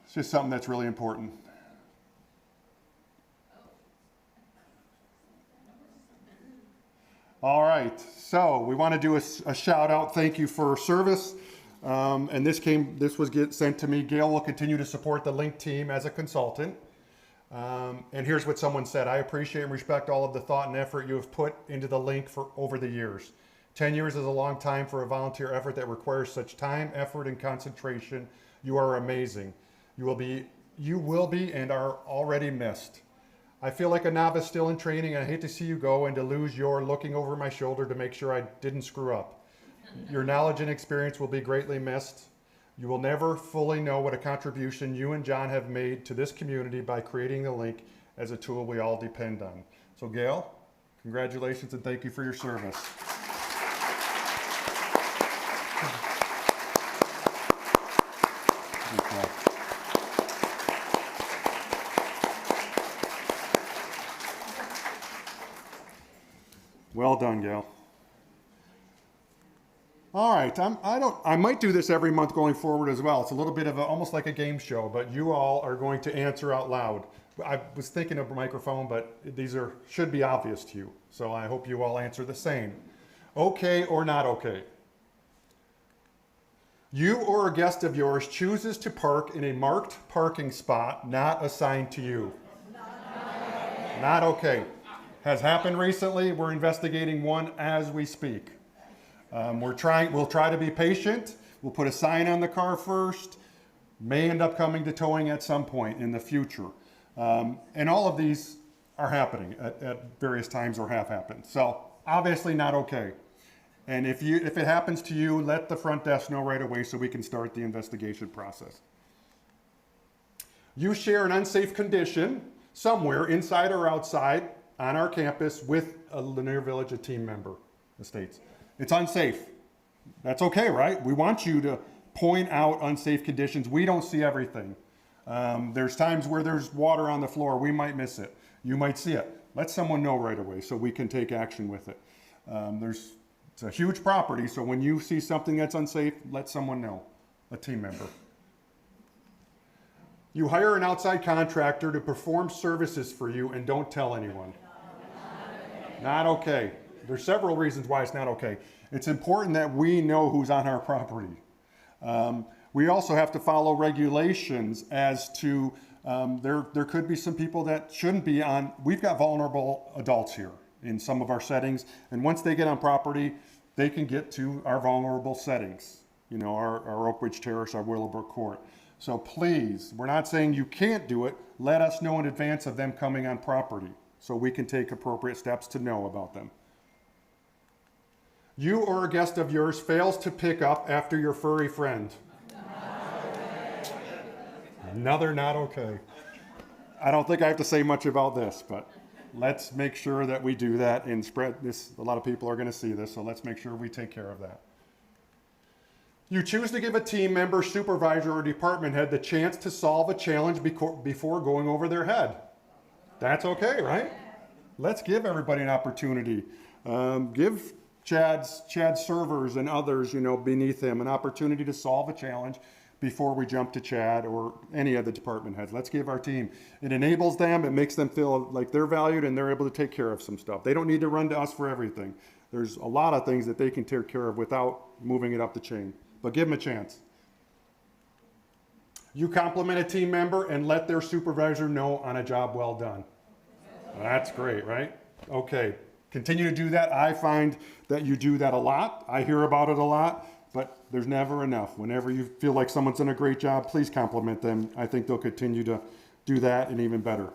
it's just something that's really important. All right, so we want to do a shout out, thank you for service. And this was sent to me. Gail will continue to support the Link team as a consultant. And here's what someone said: I appreciate and respect all of the thought and effort you have put into the Link for over the years. 10 years is a long time for a volunteer effort that requires such time, effort, and concentration. You are amazing. You will be and are already missed. I feel like a novice still in training, and I hate to see you go and to lose your looking over my shoulder to make sure I didn't screw up. Your knowledge and experience will be greatly missed. You will never fully know what a contribution you and John have made to this community by creating the Link as a tool we all depend on. So Gail, congratulations and thank you for your service. Well done, Gail. All right, I might do this every month going forward as well. It's a little bit of almost like a game show, but you all are going to answer out loud. I was thinking of a microphone, but these should be obvious to you. So I hope you all answer the same. Okay or not okay? You or a guest of yours chooses to park in a marked parking spot not assigned to you. Not okay. Has happened recently. We're investigating one as we speak. We'll try to be patient. We'll put a sign on the car first. May end up coming to towing at some point in the future. And all of these are happening at various times or have happened. So obviously not okay. And if it happens to you, let the front desk know right away so we can start the investigation process. You share an unsafe condition somewhere inside or outside on our campus with a Lanier Village, a team member, the states. It's unsafe. That's okay, right? We want you to point out unsafe conditions. We don't see everything. There's times where there's water on the floor. We might miss it. You might see it. Let someone know right away so we can take action with it. It's a huge property, so when you see something that's unsafe, let someone know, a team member. You hire an outside contractor to perform services for you and don't tell anyone. Not okay. There's several reasons why it's not okay. It's important that we know who's on our property. We also have to follow regulations as to, there could be some people that shouldn't be on. We've got vulnerable adults here. in some of our settings. And once they get on property, they can get to our vulnerable settings, you know, our Oak Ridge Terrace, our Willowbrook Court. So please, we're not saying you can't do it. Let us know in advance of them coming on property so we can take appropriate steps to know about them. You or a guest of yours fails to pick up after your furry friend. Another not okay. I don't think I have to say much about this, but let's make sure that we do that and spread this. A lot of people are going to see this, so let's make sure we take care of that. You choose to give a team member, supervisor, or department head the chance to solve a challenge before going over their head. That's okay, right? Let's give everybody an opportunity. Give Chad's servers and others, you know, beneath him an opportunity to solve a challenge before we jump to Chad or any of the department heads. Let's give our team. It enables them, it makes them feel like they're valued and they're able to take care of some stuff. They don't need to run to us for everything. There's a lot of things that they can take care of without moving it up the chain, but give them a chance. You compliment a team member and let their supervisor know on a job well done. That's great, right? Okay, continue to do that. I find that you do that a lot. I hear about it a lot. But there's never enough. Whenever you feel like someone's done a great job, please compliment them. I think they'll continue to do that and even better.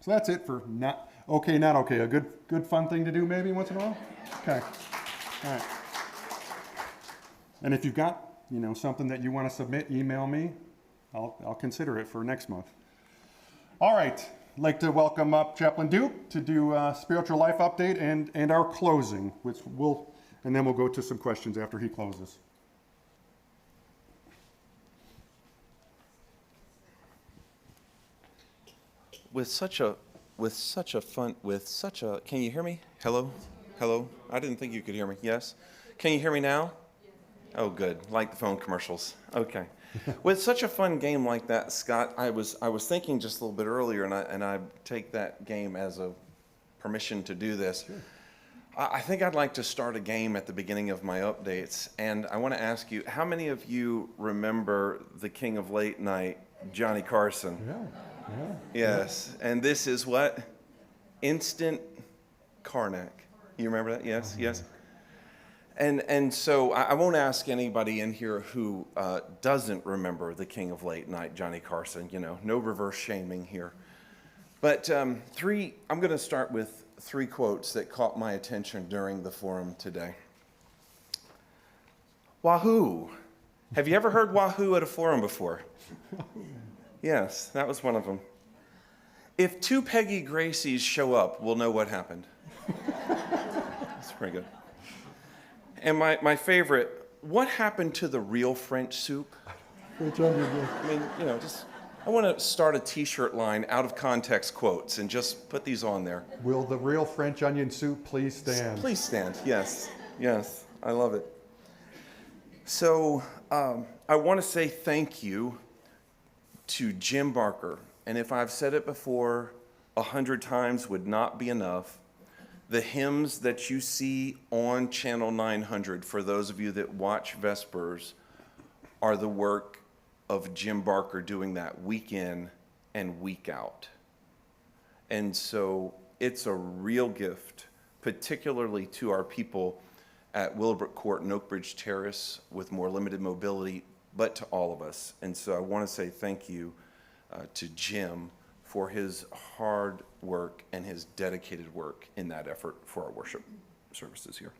So that's it for not okay, not okay. A good fun thing to do maybe once in a while? Okay. All right. And if you've got, you know, something that you want to submit, email me. I'll consider it for next month. All right. I'd like to welcome up Chaplain Duke to do a spiritual life update and our closing, which and then we'll go to some questions after he closes. Can you hear me? Hello? Hello? I didn't think you could hear me. Yes? Can you hear me now? Oh, good. Like the phone commercials. Okay. With such a fun game like that, Scott, I was thinking just a little bit earlier, and I take that game as a permission to do this. Sure. I think I'd like to start a game at the beginning of my updates, and I want to ask you, how many of you remember the king of late night, Johnny Carson? Yeah. Yes, and this is what? Instant Karnak. You remember that? Yes, yes. And so I won't ask anybody in here who doesn't remember the king of late night, Johnny Carson. You know, no reverse shaming here. But I'm going to start with 3 quotes that caught my attention during the forum today. Wahoo! Have you ever heard wahoo at a forum before? Yes, that was one of them. If 2 Peggy Gracies show up, we'll know what happened. That's pretty good. And my favorite, what happened to the real French soup? I mean, you know, I want to start a t-shirt line, out of context quotes, and just put these on there. Will the real French onion soup please stand? Please stand, yes. Yes, I love it. So I want to say thank you to Jim Barker. And if I've said it before, 100 times would not be enough. The hymns that you see on Channel 900, for those of you that watch Vespers, are the work of Jim Barker doing that week in and week out. And so it's a real gift, particularly to our people at Willowbrook Court and Oak Ridge Terrace with more limited mobility, but to all of us. And so I want to say thank you to Jim for his hard work and his dedicated work in that effort for our worship services here.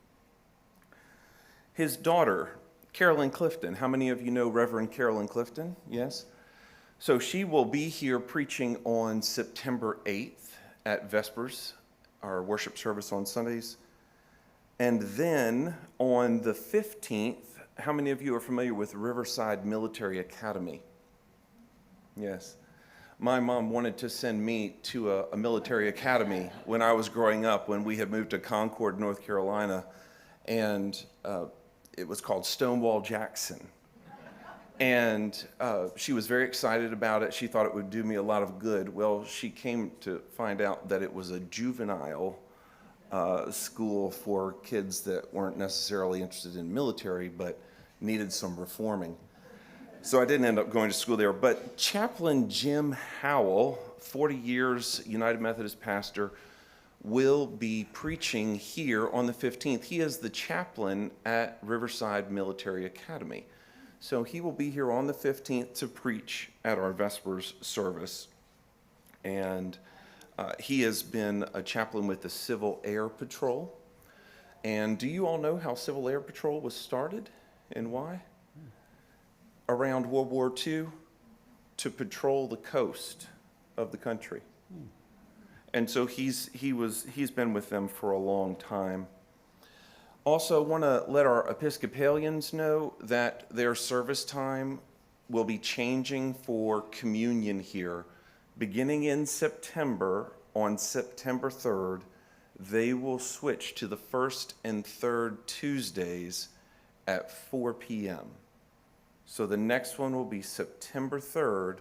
His daughter, Carolyn Clifton. How many of you know Reverend Carolyn Clifton? Yes? So she will be here preaching on September 8th at Vespers, our worship service on Sundays. And then on the 15th, how many of you are familiar with Riverside Military Academy? Yes. My mom wanted to send me to a military academy when I was growing up, when we had moved to Concord, North Carolina, and it was called Stonewall Jackson. And she was very excited about it. She thought it would do me a lot of good. Well, she came to find out that it was a juvenile school for kids that weren't necessarily interested in military, but needed some reforming. So I didn't end up going to school there. But Chaplain Jim Howell, 40 years United Methodist pastor, will be preaching here on the 15th. He is the chaplain at Riverside Military Academy. So he will be here on the 15th to preach at our Vespers service. And he has been a chaplain with the Civil Air Patrol. And do you all know how Civil Air Patrol was started and why? Around World War II, to patrol the coast of the country. And so he's been with them for a long time. Also, want to let our Episcopalians know that their service time will be changing for communion here. Beginning in September, on September 3rd, they will switch to the first and third Tuesdays at 4 p.m. So the next one will be September 3rd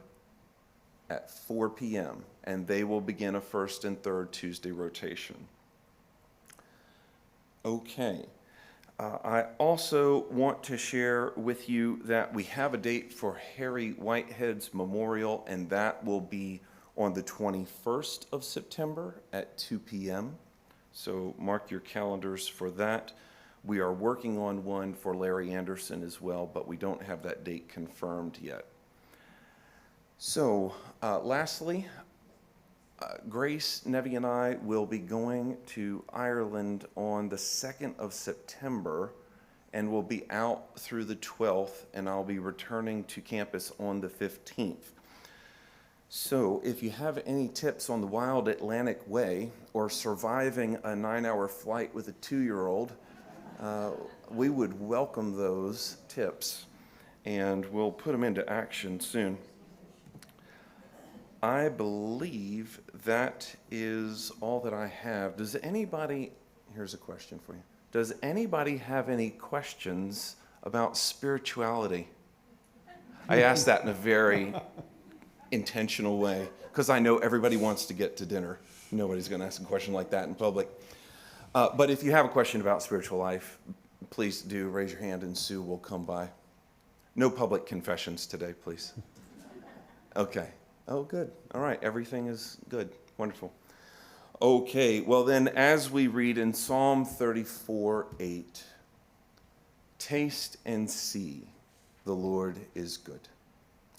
at 4 p.m. and they will begin a first and third Tuesday rotation. Okay. I also want to share with you that we have a date for Harry Whitehead's memorial, and that will be on the 21st of September at 2 p.m. So mark your calendars for that. We are working on one for Larry Anderson as well, but we don't have that date confirmed yet. So lastly, Grace, Nevi, and I will be going to Ireland on the 2nd of September, and we'll be out through the 12th, and I'll be returning to campus on the 15th. So if you have any tips on the Wild Atlantic Way or surviving a 9-hour flight with a 2-year-old, we would welcome those tips, and we'll put them into action soon. I believe that is all that I have. Does anybody, here's a question for you. Does anybody have any questions about spirituality? I asked that in a very intentional way because I know everybody wants to get to dinner. Nobody's going to ask a question like that in public. But if you have a question about spiritual life, please do raise your hand and Sue will come by. No public confessions today, please. Okay. Oh, good. All right. Everything is good. Wonderful. Okay. Well, then, as we read in Psalm 34:8, taste and see the Lord is good.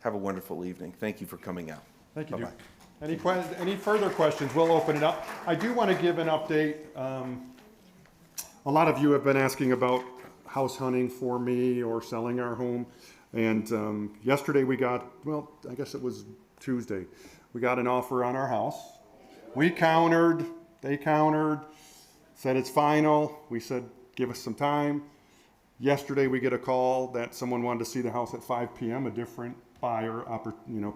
Have a wonderful evening. Thank you for coming out. Thank you, Bye-bye. Duke. Any further questions? We'll open it up. I do want to give an update. A lot of you have been asking about house hunting for me or selling our home. And yesterday we got, well, I guess it was Tuesday, we got an offer on our house. We countered, they countered, said it's final. We said, give us some time. Yesterday we get a call that someone wanted to see the house at 5 p.m., a different buyer,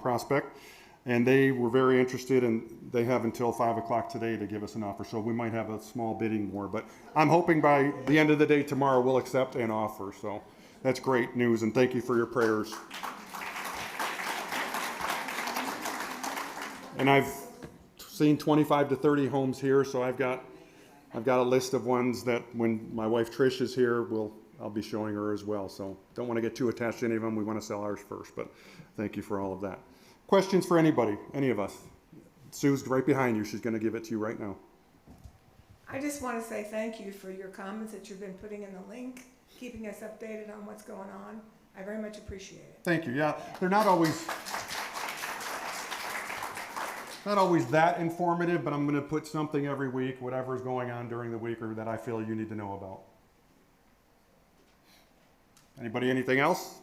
prospect. And they were very interested, and they have until 5 o'clock today to give us an offer. So we might have a small bidding war, but I'm hoping by the end of the day tomorrow we'll accept an offer. So that's great news, and thank you for your prayers. And I've seen 25 to 30 homes here, so I've got a list of ones that when my wife Trish is here, I'll be showing her as well. So don't want to get too attached to any of them. We want to sell ours first, but thank you for all of that. Questions for anybody, any of us? Sue's right behind you. She's going to give it to you right now. I just want to say thank you for your comments that you've been putting in the link, keeping us updated on what's going on. I very much appreciate it. Thank you. Yeah, they're not always that informative, but I'm going to put something every week, whatever's going on during the week or that I feel you need to know about. Anybody, anything else?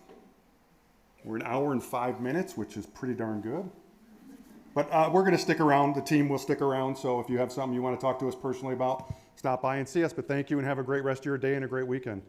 We're an hour and 5 minutes, which is pretty darn good. But we're going to stick around. The team will stick around. So if you have something you want to talk to us personally about, stop by and see us. But thank you and have a great rest of your day and a great weekend.